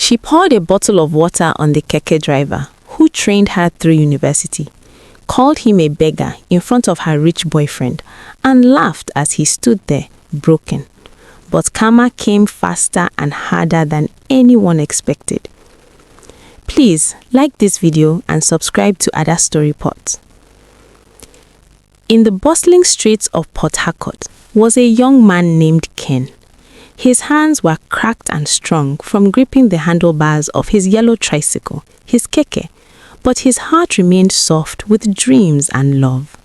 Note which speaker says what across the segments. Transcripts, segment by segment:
Speaker 1: She poured a bottle of water on the keke driver, who trained her through university, called him a beggar in front of her rich boyfriend, and laughed as he stood there, broken. But karma came faster and harder than anyone expected. Please like this video and subscribe to other story pods. In the bustling streets of Port Harcourt was a young man named Ken. His hands were cracked and strong from gripping the handlebars of his yellow tricycle, his keke, but his heart remained soft with dreams and love.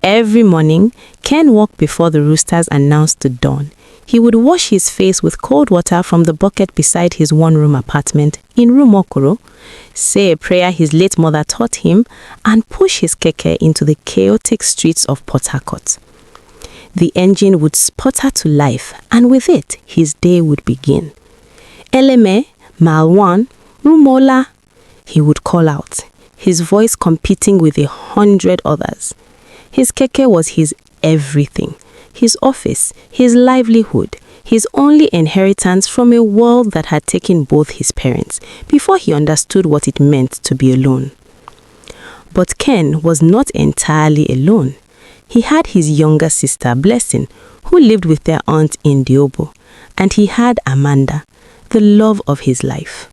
Speaker 1: Every morning, Ken walked before the roosters announced the dawn. He would wash his face with cold water from the bucket beside his one-room apartment in Rumokoro, say a prayer his late mother taught him, and push his keke into the chaotic streets of Port Harcourt. The engine would sputter to life, and with it, his day would begin. Eleme, Malwan, Rumola, he would call out, his voice competing with 100 others. His keke was his everything, his office, his livelihood, his only inheritance from a world that had taken both his parents before he understood what it meant to be alone. But Ken was not entirely alone. He had his younger sister, Blessing, who lived with their aunt in Diobo, and he had Amanda, the love of his life.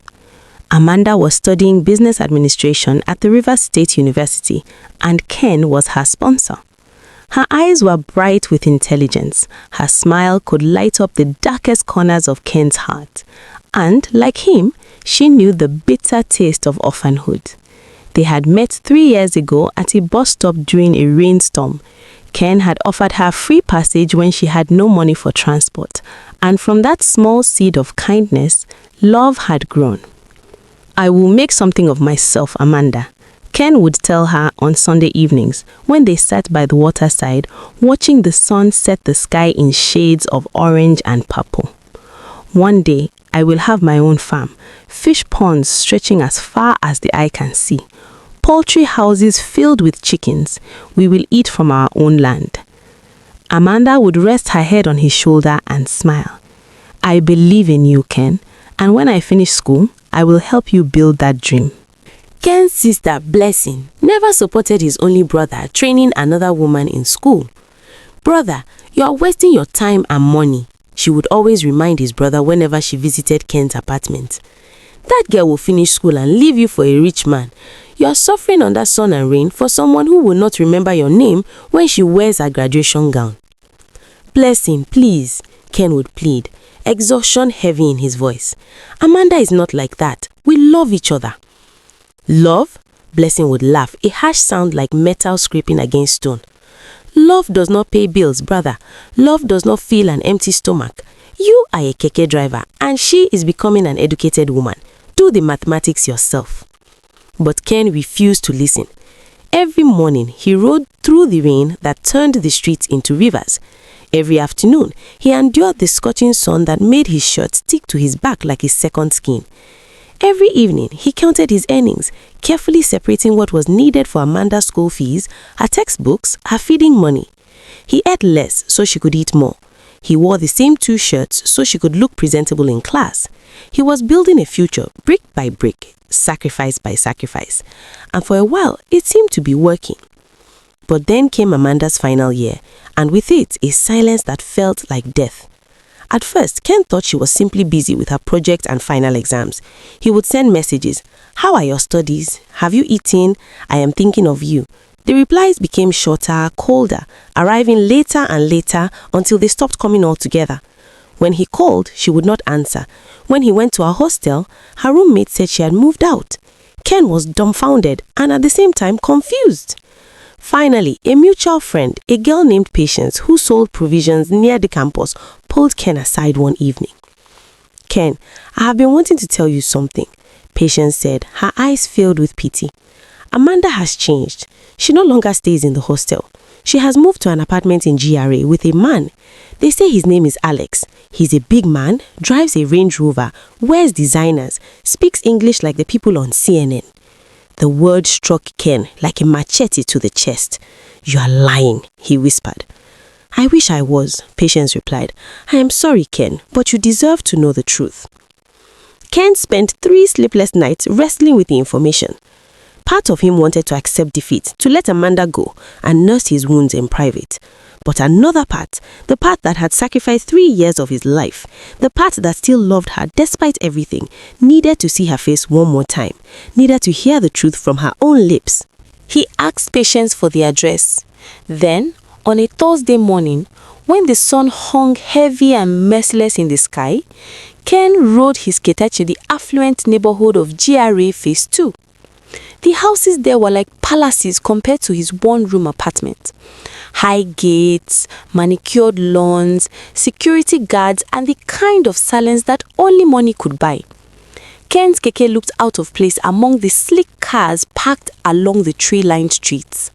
Speaker 1: Amanda was studying business administration at the Rivers State University, and Ken was her sponsor. Her eyes were bright with intelligence. Her smile could light up the darkest corners of Ken's heart. And, like him, she knew the bitter taste of orphanhood. They had met 3 years ago at a bus stop during a rainstorm. Ken had offered her free passage when she had no money for transport. And from that small seed of kindness, love had grown. "I will make something of myself, Amanda," Ken would tell her on Sunday evenings when they sat by the waterside watching the sun set the sky in shades of orange and purple. "One day, I will have my own farm, fish ponds stretching as far as the eye can see, poultry houses filled with chickens. We will eat from our own land." Amanda would rest her head on his shoulder and smile. "I believe in you, Ken, and when I finish school, I will help you build that dream." Ken's sister, Blessing, never supported his only brother training another woman in school. "Brother, you are wasting your time and money," she would always remind his brother whenever she visited Ken's apartment. "That girl will finish school and leave you for a rich man. You are suffering under sun and rain for someone who will not remember your name when she wears her graduation gown." "Blessing, please," Ken would plead, exhaustion heavy in his voice. "Amanda is not like that. We love each other." "Love?" Blessing would laugh, a harsh sound like metal scraping against stone. "Love does not pay bills, brother. Love does not fill an empty stomach. You are a keke driver, and she is becoming an educated woman. Do the mathematics yourself." But Ken refused to listen. Every morning, he rode through the rain that turned the streets into rivers. Every afternoon, he endured the scorching sun that made his shirt stick to his back like a second skin. Every evening, he counted his earnings, carefully separating what was needed for Amanda's school fees, her textbooks, her feeding money. He ate less so she could eat more. He wore the same 2 shirts so she could look presentable in class. He was building a future, brick by brick, sacrifice by sacrifice. And for a while, it seemed to be working. But then came Amanda's final year, and with it, a silence that felt like death. At first, Ken thought she was simply busy with her project and final exams. He would send messages. "How are your studies? Have you eaten? I am thinking of you." The replies became shorter, colder, arriving later and later until they stopped coming altogether. When he called, she would not answer. When he went to her hostel, her roommate said she had moved out. Ken was dumbfounded and at the same time confused. Finally, a mutual friend, a girl named Patience, who sold provisions near the campus, pulled Ken aside one evening. "Ken, I have been wanting to tell you something," Patience said, her eyes filled with pity. "Amanda has changed. She no longer stays in the hostel. She has moved to an apartment in GRA with a man. They say his name is Alex. He's a big man, drives a Range Rover, wears designers, speaks English like the people on CNN." The word struck Ken like a machete to the chest. "You are lying," he whispered. "I wish I was," Patience replied. "I am sorry, Ken, but you deserve to know the truth."
Speaker 2: Ken spent 3 sleepless nights wrestling with the information. Part of him wanted to accept defeat, to let Amanda go and nurse his wounds in private. But another part, the part that had sacrificed 3 years of his life, the part that still loved her despite everything, needed to see her face one more time, needed to hear the truth from her own lips. He asked Patience for the address. Then, on a Thursday morning, when the sun hung heavy and merciless in the sky, Ken rode his keke to the affluent neighborhood of GRA Phase 2. The houses there were like palaces compared to his one-room apartment. High gates, manicured lawns, security guards, and the kind of silence that only money could buy. Ken's keke looked out of place among the sleek cars parked along the tree-lined streets.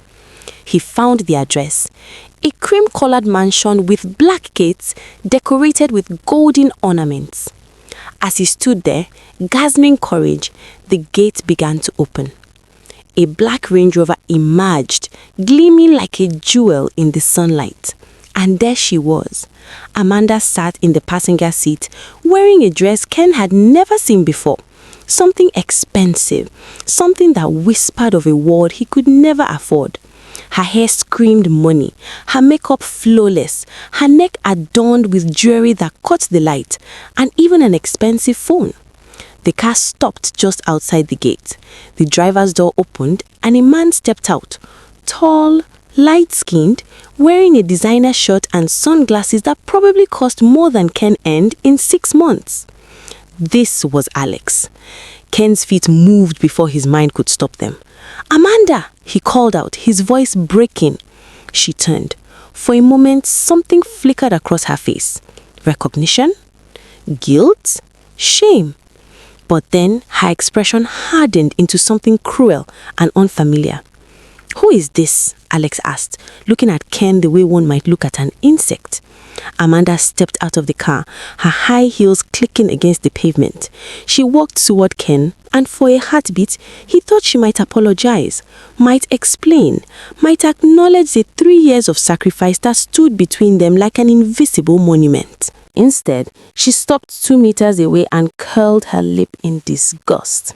Speaker 2: He found the address, a cream-colored mansion with black gates decorated with golden ornaments. As he stood there, gasping courage, the gate began to open. A black Range Rover emerged, gleaming like a jewel in the sunlight. And there she was. Amanda sat in the passenger seat, wearing a dress Ken had never seen before. Something expensive, something that whispered of a world he could never afford. Her hair screamed money, her makeup flawless, her neck adorned with jewelry that caught the light, and even an expensive phone. The car stopped just outside the gate. The driver's door opened and a man stepped out, tall, light-skinned, wearing a designer shirt and sunglasses that probably cost more than Ken earned in 6 months. This was Alex. Ken's feet moved before his mind could stop them. "Amanda!" he called out, his voice breaking. She turned. For a moment, something flickered across her face. Recognition? Guilt? Shame? But then her expression hardened into something cruel and unfamiliar. "Who is this?" Alex asked, looking at Ken the way one might look at an insect. Amanda stepped out of the car, her high heels clicking against the pavement. She walked toward Ken, and for a heartbeat, he thought she might apologize, might explain, might acknowledge the 3 years of sacrifice that stood between them like an invisible monument. Instead, she stopped 2 meters away and curled her lip in disgust.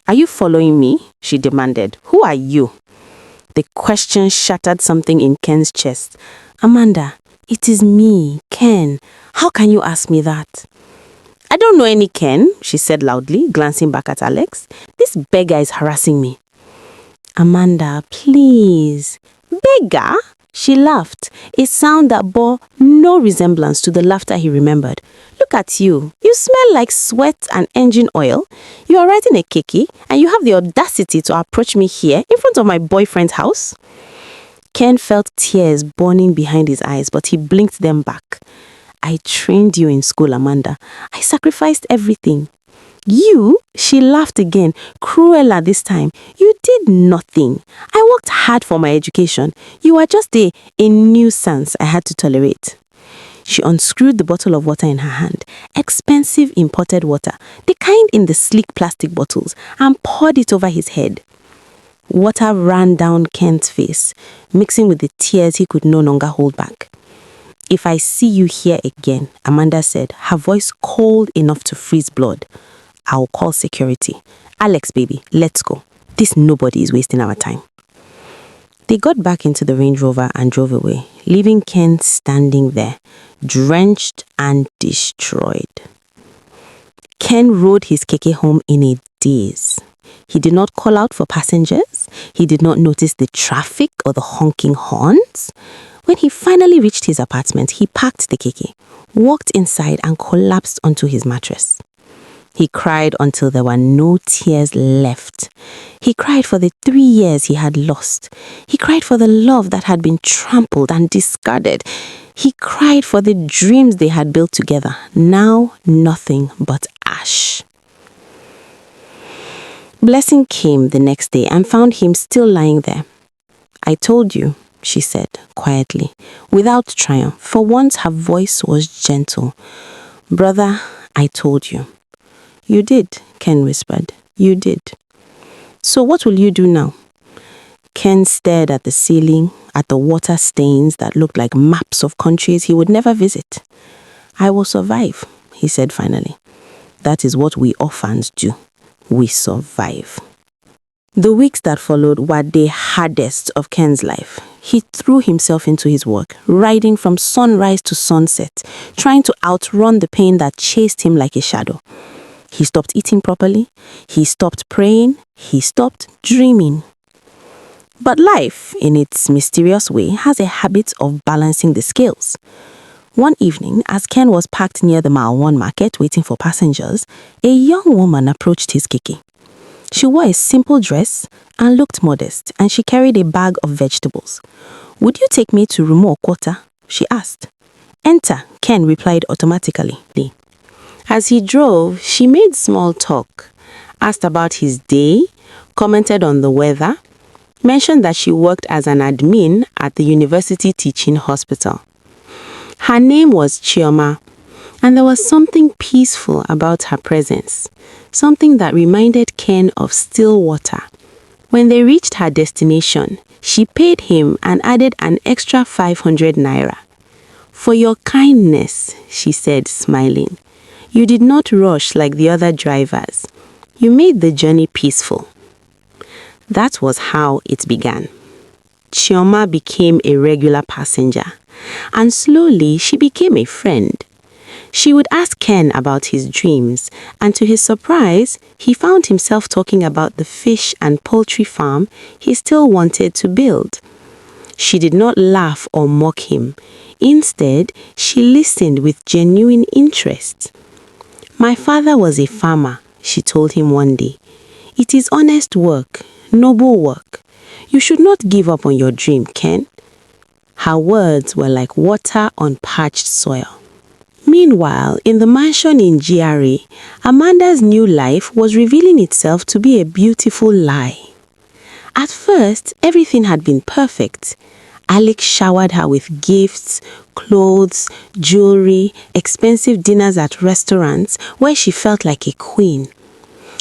Speaker 2: "Are you following me?" she demanded. "Who are you?" The question shattered something in Ken's chest. "Amanda, it is me, Ken. How can you ask me that?" "I don't know any Ken," she said loudly, glancing back at Alex. "This beggar is harassing me." "Amanda, please." "Beggar?" She laughed, a sound that bore no resemblance to the laughter he remembered. "Look at you. You smell like sweat and engine oil. You are riding a keke, and you have the audacity to approach me here in front of my boyfriend's house." Ken felt tears burning behind his eyes, but he blinked them back. "I trained you in school, Amanda. I sacrificed everything." "You?" She laughed again, crueler this time. "You did nothing. I worked hard for my education. You are just a nuisance I had to tolerate." She unscrewed the bottle of water in her hand, expensive imported water, the kind in the sleek plastic bottles, and poured it over his head. Water ran down Ken's face, mixing with the tears he could no longer hold back. "If I see you here again," Amanda said, her voice cold enough to freeze blood, "I'll call security. Alex, baby, let's go. This nobody is wasting our time." They got back into the Range Rover and drove away, leaving Ken standing there, drenched and destroyed. Ken rode his keke home in a daze. He did not call out for passengers. He did not notice the traffic or the honking horns. When he finally reached his apartment, he parked the keke, walked inside and collapsed onto his mattress. He cried until there were no tears left. He cried for the 3 years he had lost. He cried for the love that had been trampled and discarded. He cried for the dreams they had built together. Now, nothing but ash. Blessing came the next day and found him still lying there. "I told you," she said quietly, without triumph. For once her voice was gentle. "Brother, I told you." "You did," Ken whispered. "You did. So what will you do now?" Ken stared at the ceiling, at the water stains that looked like maps of countries he would never visit. "I will survive," he said finally.
Speaker 1: That is what we orphans do. We survive. The weeks that followed were the hardest of Ken's life. He threw himself into his work, riding from sunrise to sunset, trying to outrun the pain that chased him like a shadow. He stopped eating properly, he stopped praying, he stopped dreaming. But life, in its mysterious way, has a habit of balancing the scales. One evening, as Ken was parked near the Mile 1 market waiting for passengers, a young woman approached his keke. She wore a simple dress and looked modest, and she carried a bag of vegetables. "Would you take me to Rumo Quarter?" she asked. "Enter," Ken replied automatically. As he drove, she made small talk, asked about his day, commented on the weather, mentioned that she worked as an admin at the university teaching hospital. Her name was Chioma, and there was something peaceful about her presence, something that reminded Ken of still water. When they reached her destination, she paid him and added an extra 500 naira. "For your kindness," she said, smiling. "You did not rush like the other drivers. You made the journey peaceful." That was how it began. Chioma became a regular passenger, and slowly she became a friend. She would ask Ken about his dreams, and to his surprise, he found himself talking about the fish and poultry farm he still wanted to build. She did not laugh or mock him. Instead, she listened with genuine interest. "My father was a farmer," she told him one day. "It is honest work, noble work. You should not give up on your dream, Ken." Her words were like water on parched soil. Meanwhile, in the mansion in GRA, Amanda's new life was revealing itself to be a beautiful lie. At first, everything had been perfect. Alex showered her with gifts, clothes, jewelry, expensive dinners at restaurants where she felt like a queen.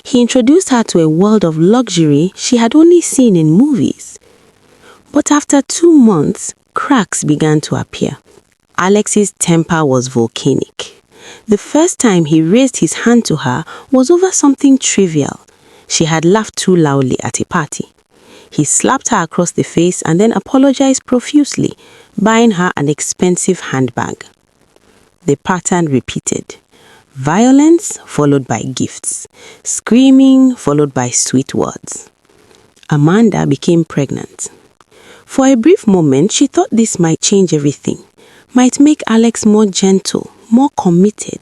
Speaker 1: He introduced her to a world of luxury she had only seen in movies. But after 2 months, cracks began to appear. Alex's temper was volcanic. The first time he raised his hand to her was over something trivial. She had laughed too loudly at a party. He slapped her across the face and then apologized profusely, buying her an expensive handbag. The pattern repeated. Violence followed by gifts. Screaming followed by sweet words. Amanda became pregnant. For a brief moment, she thought this might change everything, might make Alex more gentle, more committed.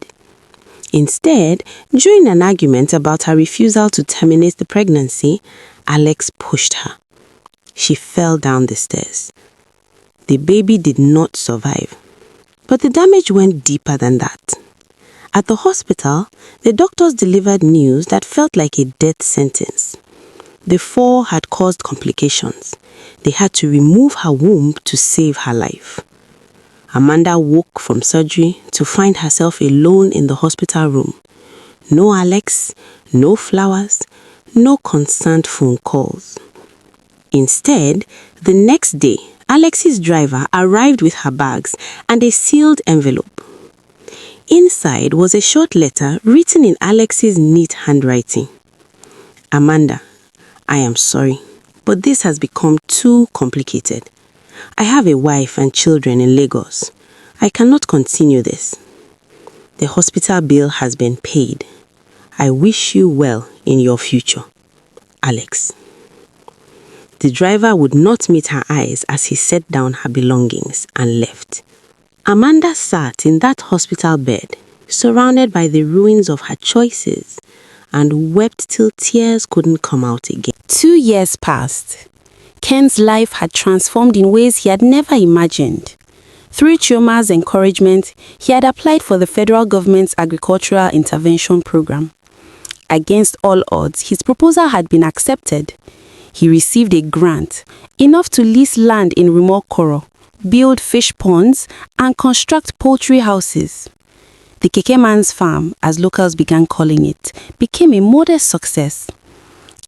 Speaker 1: Instead, during an argument about her refusal to terminate the pregnancy, Alex pushed her. She fell down the stairs. The baby did not survive, but the damage went deeper than that. At the hospital, the doctors delivered news that felt like a death sentence. The fall had caused complications. They had to remove her womb to save her life. Amanda woke from surgery to find herself alone in the hospital room. No Alex, no flowers, no concerned phone calls. Instead, the next day, Alex's driver arrived with her bags and a sealed envelope. Inside was a short letter written in Alex's neat handwriting. "Amanda, I am sorry, but this has become too complicated. I have a wife and children in Lagos. I cannot continue this. The hospital bill has been paid. I wish you well in your future. Alex." The driver would not meet her eyes as he set down her belongings and left. Amanda sat in that hospital bed, surrounded by the ruins of her choices, and wept till tears couldn't come out again. 2 years passed. Ken's life had transformed in ways he had never imagined. Through Chioma's encouragement, he had applied for the federal government's agricultural intervention program. Against all odds, his proposal had been accepted. He received a grant, enough to lease land in remote Koro, build fish ponds, and construct poultry houses. The Keke man's farm, as locals began calling it, became a modest success.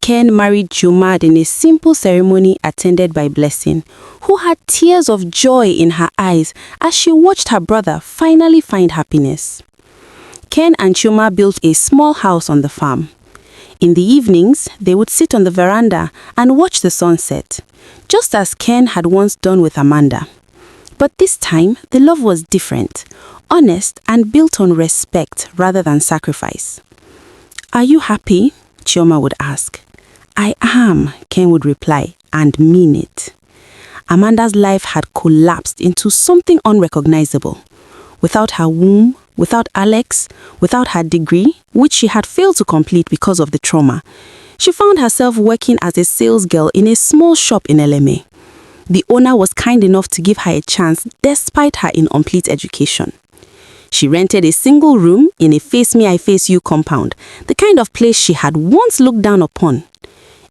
Speaker 1: Ken married Chioma in a simple ceremony attended by Blessing, who had tears of joy in her eyes as she watched her brother finally find happiness.
Speaker 2: Ken and Chioma built a small house on the farm. In the evenings, they would sit on the veranda and watch the sunset, just as Ken had once done with Amanda. But this time, the love was different, honest and built on respect rather than sacrifice. "Are you happy?" Chioma would ask. "I am," Ken would reply, and mean it. Amanda's life had collapsed into something unrecognizable. Without her womb, without Alex, without her degree, which she had failed to complete because of the trauma, she found herself working as a sales girl in a small shop in LMA. The owner was kind enough to give her a chance despite her incomplete education. She rented a single room in a Face Me I Face You compound, the kind of place she had once looked down upon.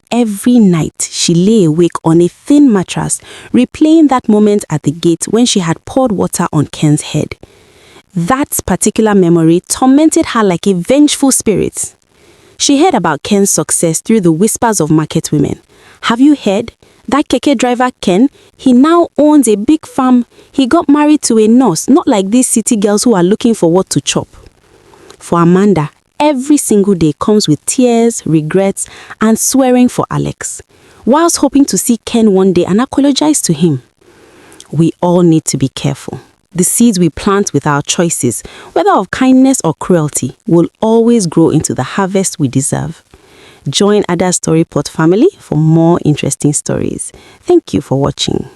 Speaker 2: Every night, she lay awake on a thin mattress, replaying that moment at the gate when she had poured water on Ken's head. That particular memory tormented her like a vengeful spirit. She heard about Ken's success through the whispers of market women. "Have you heard? That keke driver Ken, he now owns a big farm. He got married to a nurse, not like these city girls who are looking for what to chop." For Amanda, every single day comes with tears, regrets, and swearing for Alex, whilst hoping to see Ken one day and apologize to him. We all need to be careful. The seeds we plant with our choices, whether of kindness or cruelty, will always grow into the harvest we deserve. Join Ada Storypot family for more interesting stories. Thank you for watching.